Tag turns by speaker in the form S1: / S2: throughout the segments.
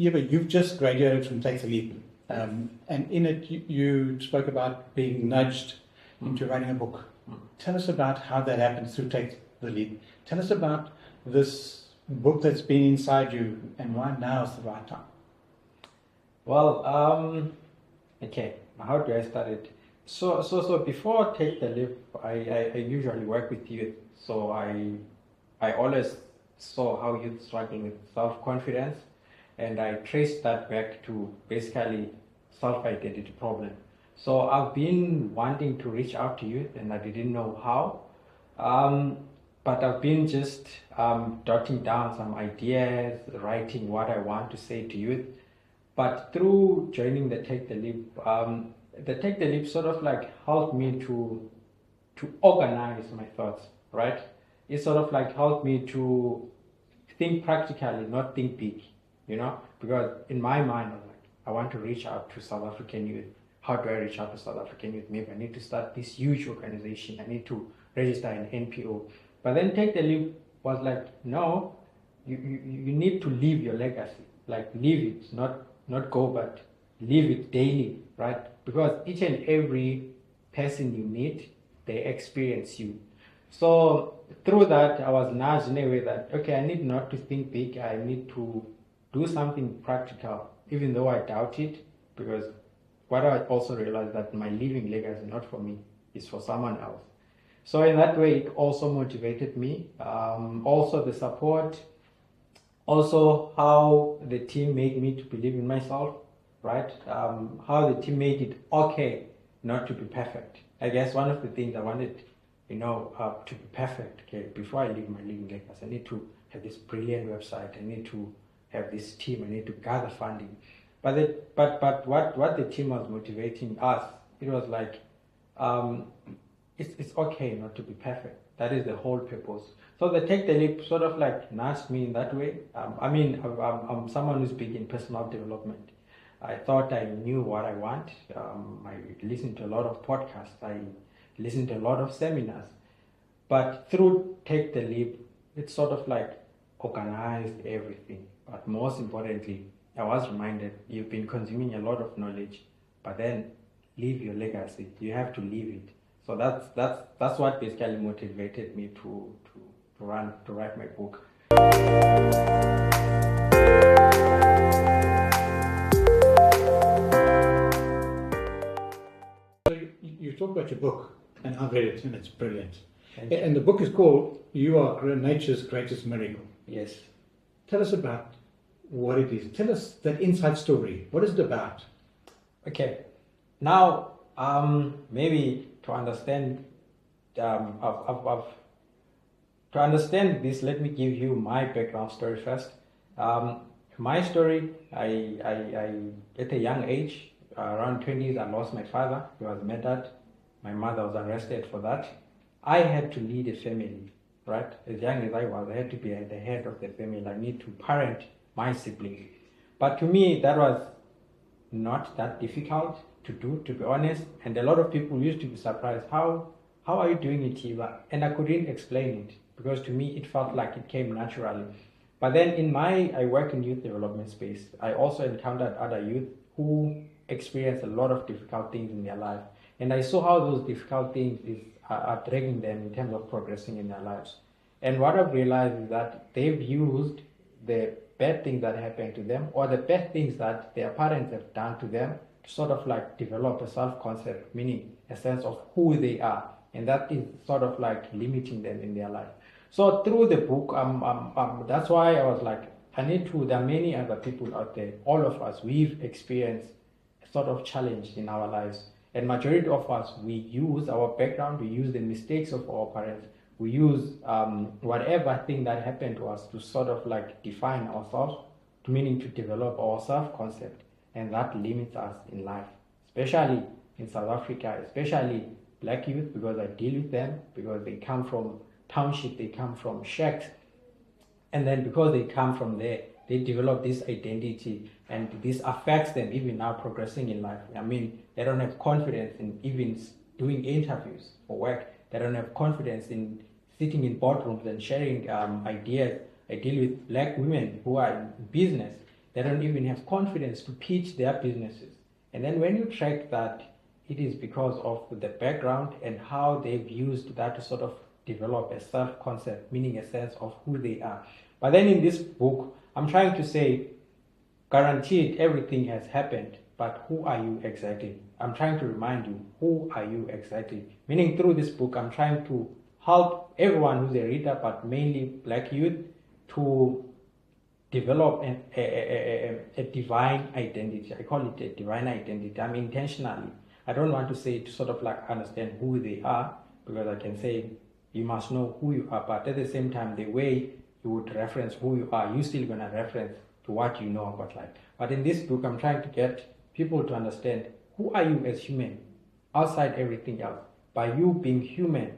S1: Yiba, you've just graduated from Take the Leap, and in it you spoke about being nudged into writing a book. Tell us about how that happened through Take the Leap. Tell us about this book that's been inside you and why now is the right time.
S2: Well, okay, how do I start it? So before Take the Leap, I usually work with youth. So I always saw how youth struggle with self-confidence, and I traced that back to basically self-identity problem. So I've been wanting to reach out to youth, and I didn't know how. But I've been just jotting down some ideas, writing what I want to say to youth. But through joining the Take the Leap sort of like helped me to organize my thoughts, right? It sort of like helped me to think practically, not think big, because in my mind, I was like, I want to reach out to South African youth. How do I reach out to South African youth? Maybe I need to start this huge organization. I need to register an NPO. But then Take the Leap was like, no, you need to leave your legacy. Like leave it, not go, but live it daily, right? Because each and every person you meet, they experience you. So through that, I was nudged in a way that, okay, I need not to think big. I need to do something practical, even though I doubt it, because what I also realized that my living legacy is not for me, it's for someone else. So in that way, it also motivated me. Also the support, also how the team made me to believe in myself, right? How the team made it okay not to be perfect. I guess one of the things I wanted, to be perfect. Okay, before I leave my living legacy, I need to have this brilliant website. I need to have this team. I need to gather funding. But what the team was motivating us, it was like, it's okay not to be perfect. That is the whole purpose. So the Take the Leap sort of like nudged me in that way. I'm someone who's big in personal development. I thought I knew what I want. I listened to a lot of podcasts. I listened to a lot of seminars. But through Take the Leap, it sort of like organized everything. But most importantly, I was reminded you've been consuming a lot of knowledge, but then leave your legacy. You have to leave it. So that's what basically motivated me to write my book.
S1: So you talk about your book, and I've read it, and it's brilliant. And the book is called "You Are Nature's Greatest Miracle."
S2: Yes.
S1: Tell us about what it is. Tell us that inside story. What is it about?
S2: Okay. Now, maybe to understand, to understand this, let me give you my background story first. My story, I at a young age, around 20s, I lost my father. He was murdered. My mother was arrested for that. I had to lead a family, right? As young as I was, I had to be at the head of the family. I need to parent my siblings. But to me, that was not that difficult to do, to be honest. And a lot of people used to be surprised, how are you doing it, Yiba? And I couldn't explain it, because to me, it felt like it came naturally. But then I work in youth development space. I also encountered other youth who experience a lot of difficult things in their life. And I saw how those difficult things are dragging them in terms of progressing in their lives. And what I've realized is that they've used the bad things that happened to them, or the bad things that their parents have done to them, to sort of like develop a self-concept, meaning a sense of who they are. And that is sort of like limiting them in their life. So through the book, that's why I was like, there are many other people out there. All of us, we've experienced a sort of challenge in our lives. And majority of us, we use our background, we use the mistakes of our parents, we use whatever thing that happened to us to sort of like define ourselves, meaning to develop our self-concept. And that limits us in life, especially in South Africa, especially black youth, because I deal with them, because they come from townships, they come from shacks. And then because they come from there, they develop this identity, and this affects them even now progressing in life. I mean, they don't have confidence in even doing interviews for work. They don't have confidence in sitting in boardrooms and sharing ideas. I deal with black women who are in business, They don't even have confidence to pitch their businesses. And then when you track that, it is because of the background and how they've used that to sort of develop a self-concept, meaning a sense of who they are. But then in this book, I'm trying to say, guaranteed everything has happened, but who are you exactly? I'm trying to remind you, who are you exactly? Meaning through this book, I'm trying to help everyone who's a reader, but mainly black youth, to develop a divine identity. I call it a divine identity. I'm intentionally. I don't want to say to sort of like understand who they are, because I can say you must know who you are, but at the same time, the way you would reference who you are, you're still going to reference to what you know about life. But in this book, I'm trying to get people to understand who are you as human outside everything else. By you being human,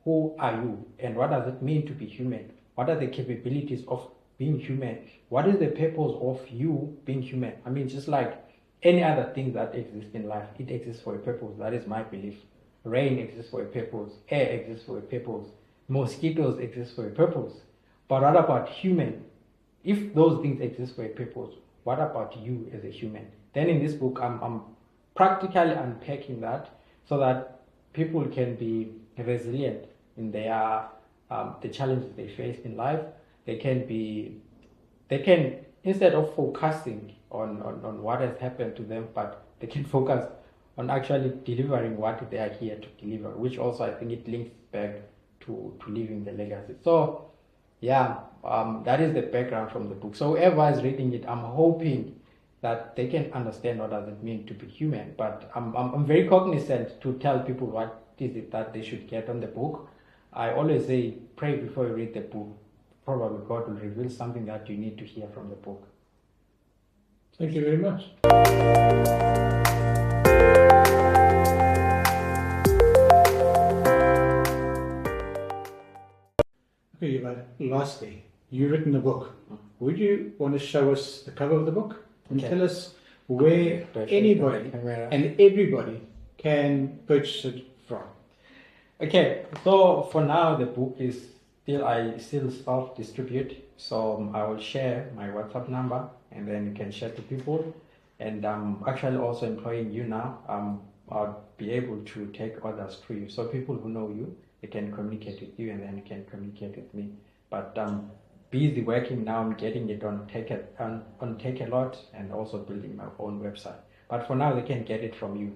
S2: who are you and what does it mean to be human? What are the capabilities of being human? What is the purpose of you being human? I mean, just like any other thing that exists in life, it exists for a purpose. That is my belief. Rain exists for a purpose. Air exists for a purpose. Mosquitoes exist for a purpose. But what about human? If those things exist for a purpose, what about you as a human? Then in this book, I'm practically unpacking that so that people can be resilient in their the challenges they face in life. They can instead of focusing on what has happened to them, but they can focus on actually delivering what they are here to deliver, which also I think it links back to leaving the legacy. So yeah, that is the background from the book. So whoever is reading it, I'm hoping that they can understand what does it mean to be human. But I'm very cognizant to tell people what is it that they should get on the book. I always say, pray before you read the book. Probably God will reveal something that you need to hear from the book.
S1: Thank you very much. Okay, but lastly, you've written a book. Would you want to show us the cover of the book and tell us where anybody and everybody can purchase it from?
S2: Okay, so for now the book is I still self-distribute, so I will share my WhatsApp number and then you can share to people. And I'm actually also employing you now. I'll be able to take orders through you. So people who know you, they can communicate with you and then you can communicate with me. But I'm busy working now. I'm getting it on Take a Lot and also building my own website. But for now, they can get it from you.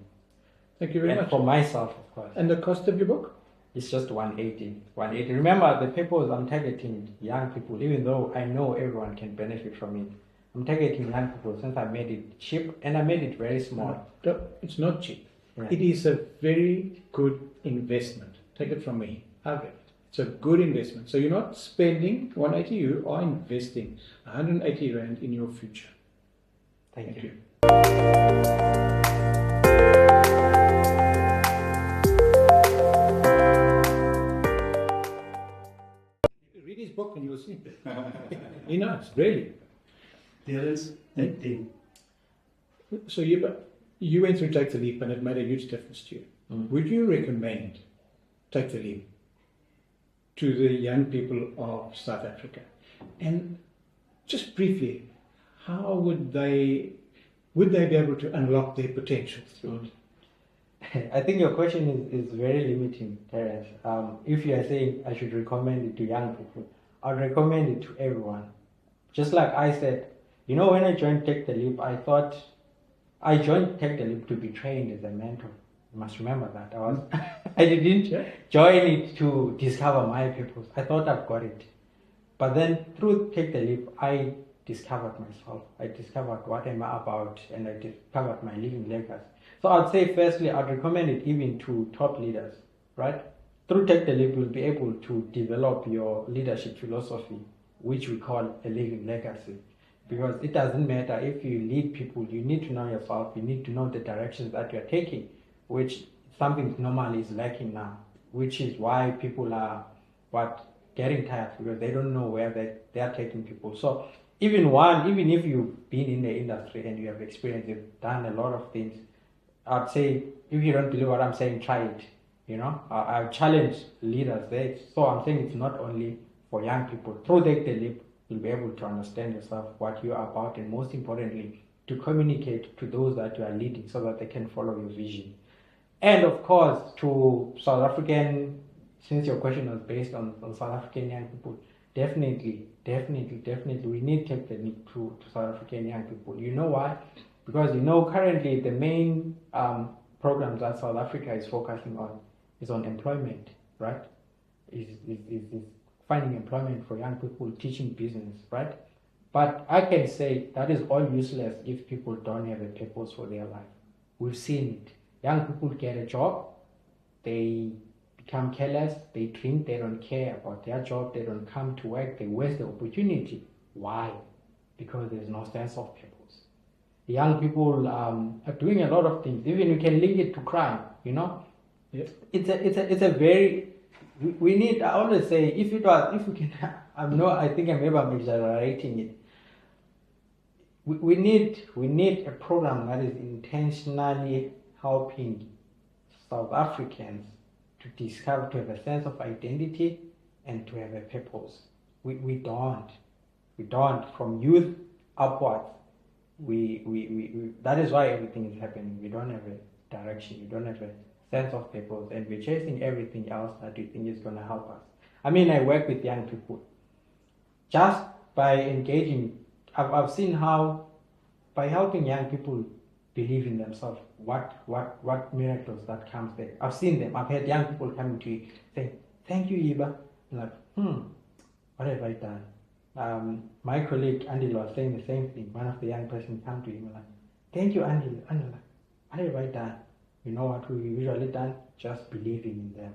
S1: Thank you very much.
S2: For myself, of course.
S1: And the cost of your book?
S2: It's just 180. 180. Remember, the people I'm targeting young people, even though I know everyone can benefit from it. I'm targeting young people since I made it cheap and I made it very small.
S1: No, it's not cheap.
S2: Yeah.
S1: It is a very good investment. Take it from me. I've read it. It's a good investment. So you're not spending 180, you are investing 180 Rand in your future.
S2: Thank you.
S1: Read his book and you'll see. He knows, really.
S3: There is that thing.
S1: So you went through Take the Leap and it made a huge difference to you. Would you recommend Take the Leap to the young people of South Africa? And just briefly, how would they be able to unlock their potential through it?
S2: I think your question is very limiting, Terence. If you are saying I should recommend it to young people, I'd recommend it to everyone. Just like I said, when I joined Take the Leap, I thought I joined Take the Leap to be trained as a mentor. You must remember that. I didn't join it to discover my purpose. I thought I've got it. But then through Take the Leap, I discovered myself. I discovered what am I about and I discovered my living legacy. So I'd say firstly, I'd recommend it even to top leaders, right? Through Take the Leap, you'll be able to develop your leadership philosophy, which we call a living legacy. Because it doesn't matter if you lead people, you need to know yourself, you need to know the directions that you're taking, which something normally is lacking now, which is why people are getting tired, because they don't know where they are taking people. So even if you've been in the industry and you have experience, you've done a lot of things, I'd say if you don't believe what I'm saying, try it. I've challenged leaders there. So I'm saying it's not only for young people. Through Take the Leap, you'll be able to understand yourself, what you are about, and most importantly, to communicate to those that you are leading so that they can follow your vision. And of course, to South African, since your question was based on South African young people, definitely, we need to take the lead to South African young people. You know why? Because currently the main programs that South Africa is focusing on is on employment, right? Is finding employment for young people, teaching business, right? But I can say that is all useless if people don't have a purpose for their life. We've seen it. Young people get a job, they become careless, they drink, they don't care about their job, they don't come to work, they waste the opportunity. Why? Because there's no sense of purpose. The young people are doing a lot of things. Even you can link it to crime, Yes. It's a very, we need, I always say, if we can, I think maybe I'm exaggerating it. We need a program that is intentionally helping South Africans to discover, to have a sense of identity and to have a purpose. We don't from youth upwards. We that is why everything is happening. We don't have a direction. We don't have a sense of purpose, and we're chasing everything else that we think is going to help us. I mean, I work with young people. Just by engaging, I've seen how by helping young people believe in themselves, what miracles that comes there. I've seen them. I've had young people coming to you saying, "Thank you, Yiba." I'm like, what have I done? My colleague Andy was saying the same thing. One of the young person come to him like, "Thank you, Andy." Andy like, "What have I done?" You know what we usually done? Just believing in them.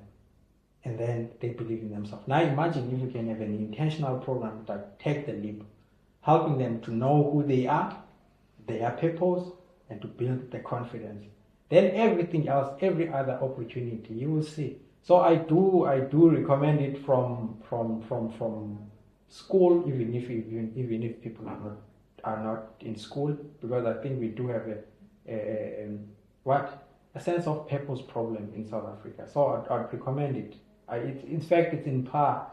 S2: And then they believe in themselves. Now imagine if we can have an intentional program that take the leap, helping them to know who they are, their purpose, and to build the confidence. Then everything else, every other opportunity, you will see. So I do recommend it from school, even if people are not in school, because I think we do have a sense of purpose problem in South Africa. So I'd recommend it. In fact, it's in par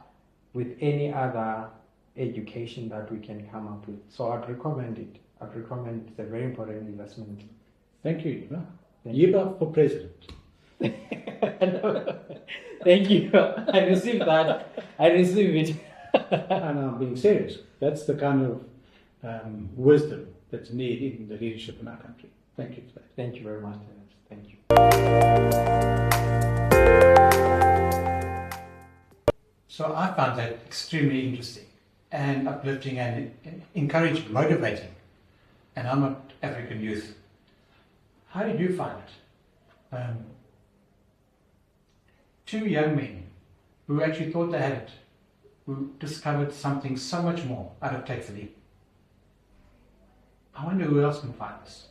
S2: with any other education that we can come up with. So I'd recommend it. It's a very important investment.
S1: Thank you, Yiba. Yiba for president.
S2: Thank you. I received that. I received it.
S1: And I'm being serious. That's the kind of wisdom that's needed in the leadership in our country. Thank you for that.
S2: Thank you very much, Terence. Thank you.
S1: So I found that extremely interesting and uplifting and encouraging, motivating. And I'm an African youth. How did you find it? Two young men who actually thought they had it, who discovered something so much more out of Take the Leap. I wonder who else can find this.